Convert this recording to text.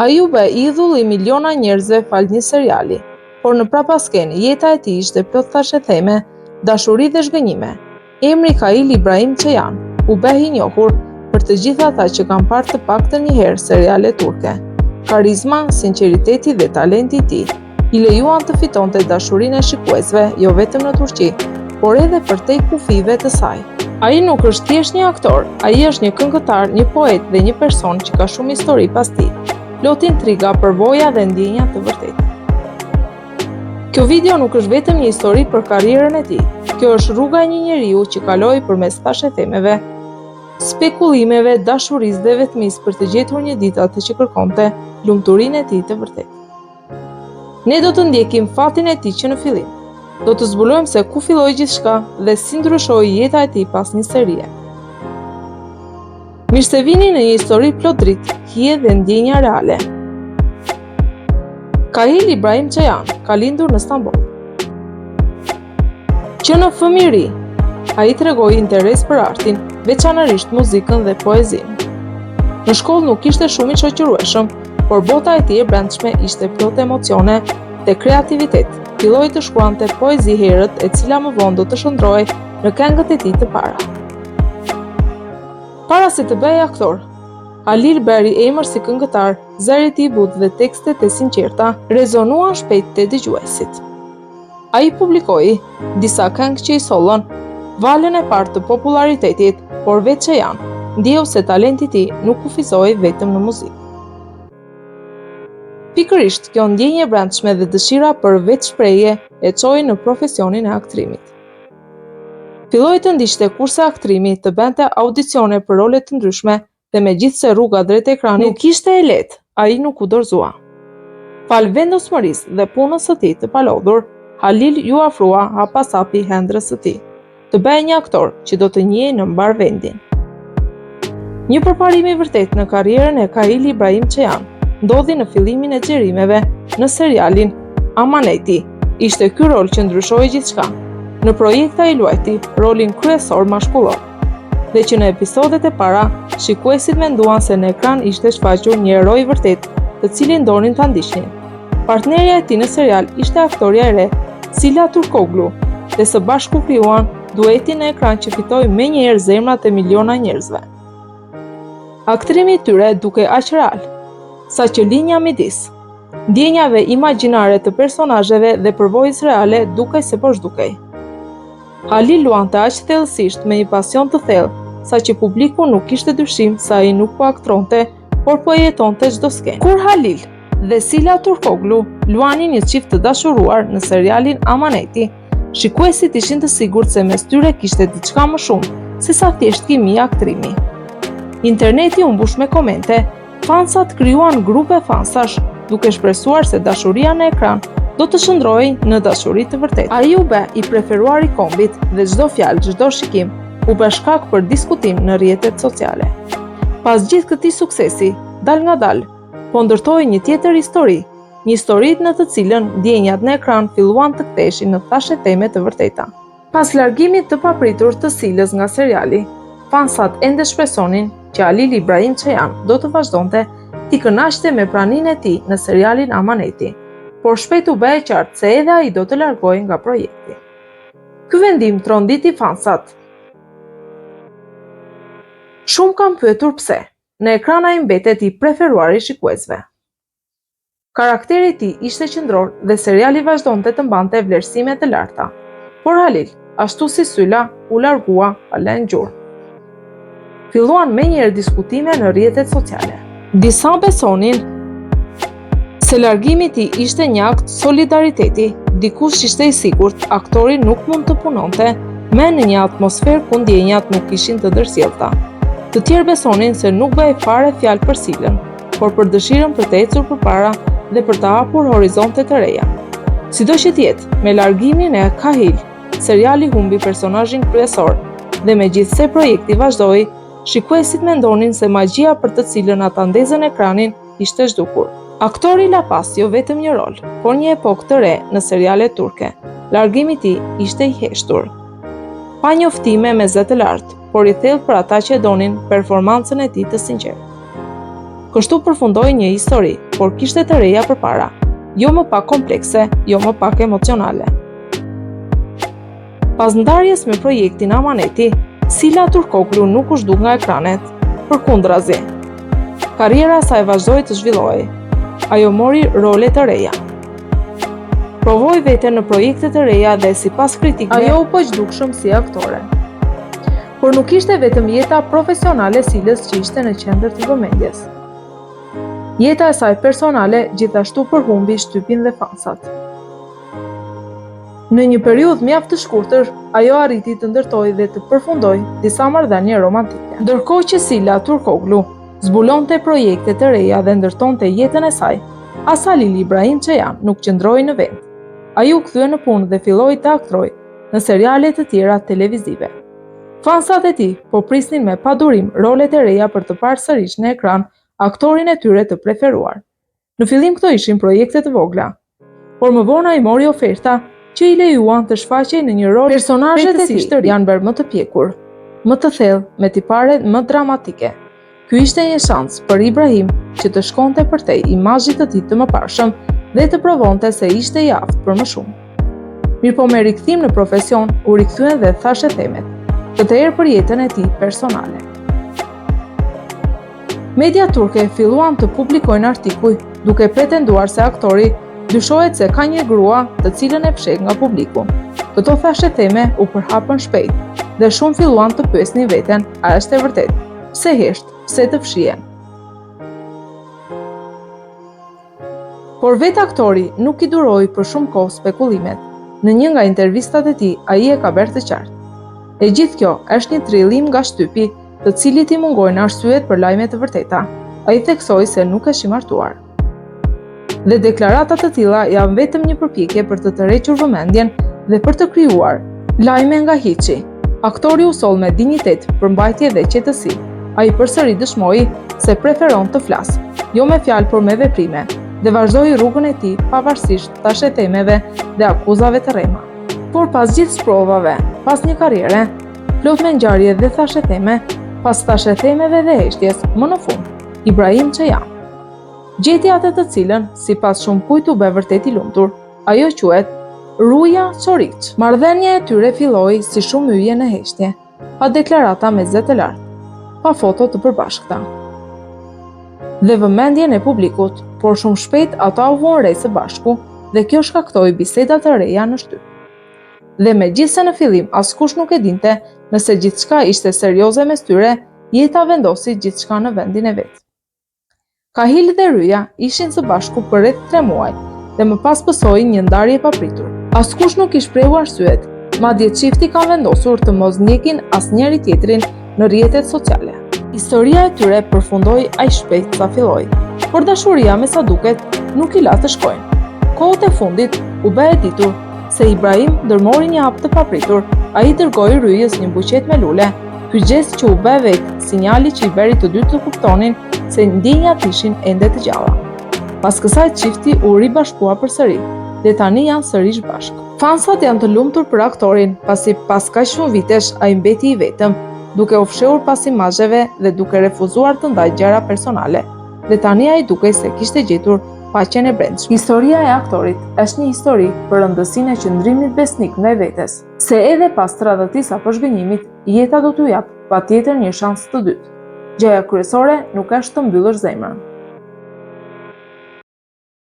Ai u bë idhull I miliona njerëzve fal një seriali, por në prapaskenë jeta e tij ishte plot thashetheme, dashuri dhe zhgënjime. Emri Khalil Ibrahim Çayan u bë I njohur për të gjithë ata që kanë parë të paktën një herë seriale turke. Karizma, sinqeriteti dhe talenti I tij I lejuan të fitonte dashurinë e shikuesve jo vetëm në Turqi, por edhe përtej kufive të saj. Ai nuk është thjesht një aktor, ai është një këngëtar, një poet dhe një person që ka shumë histori pas tij. Plot intriga, përvoja dhe ndjenja të vërtetë. Kjo video nuk është vetëm një histori për karrierën e tij. Kjo është rruga e një njeriu që kaloi përmes thashethemeve, spekullimeve, dashurisë dhe vetmisë për të gjetur një ditë atë që kërkonte, lumturinë e tij të vërtetë. Ne do të ndjekim fatin e tij që në fillim. Do të zbulojmë se ku filloi gjithçka dhe si ndryshoi jeta e tij pas një serie. Mirë se vini në një histori plot dritë, hije dhe ndjenja reale. Khalil Ibrahim Çayan ka lindur në Stamboll. Që në fëmijëri, ai tregoi interes për artin, veçanërisht muzikën dhe poezinë. Në shkollë nuk ishte shumë I shoqërueshëm, por bota e tij e brendshme ishte plot emocione dhe kreativitet. Filloi të shkruante poezi herët, e cila më vonë do të shndrohej në këngët e tij të para. Para se të bëhej aktor, Khalil bëri emër si këngëtar, zëri I tij I butë dhe tekstet e sinqerta rezonuan shpejt te dëgjuesit. Ai publikoi disa këngë që I sollën valën e parë të popularitetit, por vetë Çayan ndjeu se talenti I tij nuk kufizoi vetëm në muzikë. Pikërisht kjo ndjenje e brendshme dhe dëshira për vetëshprehje e çoi në profesionin e aktrimit. Filloi të ndiqte kurse aktrimi, të bënte audicione për role të ndryshme dhe megjithse rruga drejt ekranit nuk ishte e lehtë, ai nuk u dorëzua. Fal vendosmërisë dhe punës së tij të palodhur, Khalil ju afrua hapasapi hendrës së tij, të bëhej një aktor që do të njihej në mbar vendin. Një përparim I vërtet në karrierën e Khalil Ibrahim Çayan ndodhi në fillimin e xhirimeve në serialin Amaneti. Ishte ky rol që ndryshoi gjithçka. Në projekte ai luajti rolin kryesor mashkullor, dhe që në episodet e para, shikuesit menduan se në ekran ishte shfaqur një heroi vërtet, të cilin donin ta ndiqnin. Partnerja e tij në serial ishte aktoria e re, Sila Turkoglu, dhe së bashku krijuan duetin në ekran që fitoi menjëherë zemrat e miliona njerëzve. Aktrimi I tyre duke aq real, sa që linja midis ndjenjave imagjinare të personazheve dhe përvojës reale dukej se po zhdukej. Khalil luante aq thellësisht me një pasion të thellë, sa që publiku nuk kishte dyshim se ai nuk po aktronte, por po jetonte çdo skenë. Kur Khalil dhe Sila Turkoglu luanin një çift të dashuruar në serialin Amaneti, shikuesit ishin të sigurt se mes tyre kishte diçka më shumë se sa thjesht kimia aktrimi. Interneti u mbush me komente, fansat krijuan grupe fansash, duke shpresuar se dashuria në ekran do të shndrohej në dashuri të vërtetë. Ai u bë I preferuar I kombit dhe çdo fjalë, çdo shikim u bë shkak për diskutim në rrjetet sociale. Pas gjithë këtij suksesi, dal nga dal, po ndërtoi një tjetër histori, një histori në të cilën ndjenjat në ekran filluan të ktheheshin në thashetheme të vërteta. Pas largimit të papritur të Silës nga seriali, fansat ende shpresonin që Khalil Ibrahim Çayan do të vazhdonte t'i kënaqte me praninë e tij në serialin Amaneti, por shpejt u bë e qartë se edhe ai do të largohej nga projekti. Ky vendim tronditi fansat. Shumë kanë pyetur pse. Në ekran ai mbetet I preferuar I shikuesve. Karakteri I tij ishte qendror dhe seriali vazhdonte të mbante vlerësime të larta. Por Khalil, ashtu si Syla, u largua pa lënë gjurmë. Filluan menjëherë diskutime në rrjetet sociale. Disa besonin se largimi I tij ishte një akt solidariteti, dikush ishte I sigurt aktori nuk mund të punonte me në një atmosferë ku ndjenjat nuk ishin të ndërsjellta. Të tjerë besonin se nuk bëhej fare fjalë për Silën, por për dëshirën për të ecur përpara dhe për të hapur horizonte të reja. Sido që të jetë, me largimin e Khalil, seriali humbi personazhin kryesor dhe megjithse projekti vazhdoi, shikuesit mendonin se magjia për të cilën ata ndezën ekranin ishte zhdukur. Aktori la pas jo vetëm një rol, por një epokë të re në seriale turke. Largimi I tij ishte I heshtur. Pa njoftime me zë të lartë, por I thellë për ata që donin performancën e tij të sinqertë. Kështu përfundoi një histori, por kishte të reja përpara, jo më pak komplekse, jo më pak emocionale. Pas ndarjes me projektin Amaneti, Sila Turkoglu nuk u zhduk nga ekranet, përkundrazi. Karriera e saj vazhdoi të zhvillohej. Ajo mori role të reja. Provoi veten në projekte të reja dhe sipas kritikëve, ajo u paqdukshëm si aktore. Por nuk ishte vetëm jeta profesionale e Silës që ishte në qendër të vëmendjes. Jeta e saj personale gjithashtu përhumbi shtypin dhe fansat. Në një periudhë mjaft të shkurtër, ajo arriti të ndërtojë dhe të përfundojë disa marrëdhënie romantike. Ndërkohë që Sila Turkoglu zbulonte projekte të reja dhe ndërtonte jetën e saj, Asalil Ibrahim Çajan nuk qëndroi në vend. Ai u kthye në punë dhe filloi të aktrojë në seriale të tjera televizive. Fansat e tij po prisnin me padurim rolet e reja për të parë sërish në ekran aktorin e tyre të preferuar. Në fillim këto ishin projekte të vogla, por më vonë ai mori oferta që i lejuan të shfaqej në një rol. Personazhet e tij janë bërë më të pjekur, më të thellë, me tipare më dramatike. Ky ishte një shans për Ibrahim që të shkonte përtej imazhit të tij të mëparshëm dhe të provonte se ishte i aftë për më shumë. Mirëpo me rikthim në profesion u rikthyen dhe thashe themet, këtë herë për jetën e tij personale. Media turke filluan të publikojnë artikuj duke pretenduar se aktori dyshohet se ka një grua të cilën e fsheh nga publiku. Këto thashe theme u përhapën shpejt dhe shumë filluan të pyesnin veten, a është e vërtet? Pse hesht? Pse të fshihen? Por vetë aktori nuk i duroi për shumë kohë spekullimet. Në një nga intervistat e tij, ai e ka bërë të qartë. E gjithë kjo është një trillim nga shtypi, të cilit i mungojnë arsyet për lajme të vërteta. Ai theksoi se nuk është i martuar. Dhe deklaratat të tilla janë vetëm një përpjekje për të tërhequr vëmendjen dhe për të krijuar lajme nga hiçi. Aktori u soll me dinjitet, përmbajtje dhe qetësi. Ai përsëri dëshmoi se preferon të flasë, jo me fjalë por me veprime, dhe vazhdoi rrugën e tij pavarësisht thashetemeve dhe akuzave të rrema. Por pas gjithë sprovave, pas një karriere plot me ngjarje dhe thasheteme, pas thashetemeve dhe heshtjes, më në fund, Ibrahim Çajan gjeti atë të cilën, sipas shumë kujt u bë vërtet i lumtur. Ajo quhet Ruja Çoriç. Marrëdhënia e tyre filloi si shumë hyje në heshtje, pa deklarata me zë të lartë, pa foto të përbashkëta dhe vëmendjen e publikut, por shumë shpejt ata u vuan re së bashku dhe kjo shkaktoi biseda të reja në shtyp. Dhe megjithse në fillim askush nuk e dinte nëse gjithçka ishte serioze mes tyre, jeta vendosi gjithçka në vendin e vet. Kahil dhe Ryja ishin së bashku për rreth 3 muaj dhe më pas pësoi një ndarje e papritur. Askush nuk i shprehu arsyet, madje çifti kanë vendosur të mos ndjekin asnjëri tjetrin në rrjetet sociale. Historia e tyre përfundoi aq shpejt sa filloi, por dashuria me sa duket nuk i la të shkojnë. Kohët e fundit u bë e ditur se Ibrahim ndërmori një hap të papritur. Ai dërgoi Ryjës një buqet me lule. Ky gest që u bë vetë sinjali që i bëri të dy të kuptonin se ndjenjat ishin ende të gjalla. Pas kësaj çifti u ribashkua përsëri dhe tani janë sërish bashkë. Fansat janë të lumtur për aktorin, pasi pas kaq shumë vitesh ai mbeti i vetëm, duke u fshehur pas imazheve dhe duke refuzuar të ndajë gjëra personale. Dhe tani ai dukej se kishte gjetur paqen e brendshme. Historia e aktorit është një histori për rëndësinë e qëndrimit besnik ndaj vetes, se edhe pas tradhtis apo zhgënjimit, jeta do t'u jap patjetër një shans të dytë. Gjëja kryesore nuk është të mbyllësh zemrën.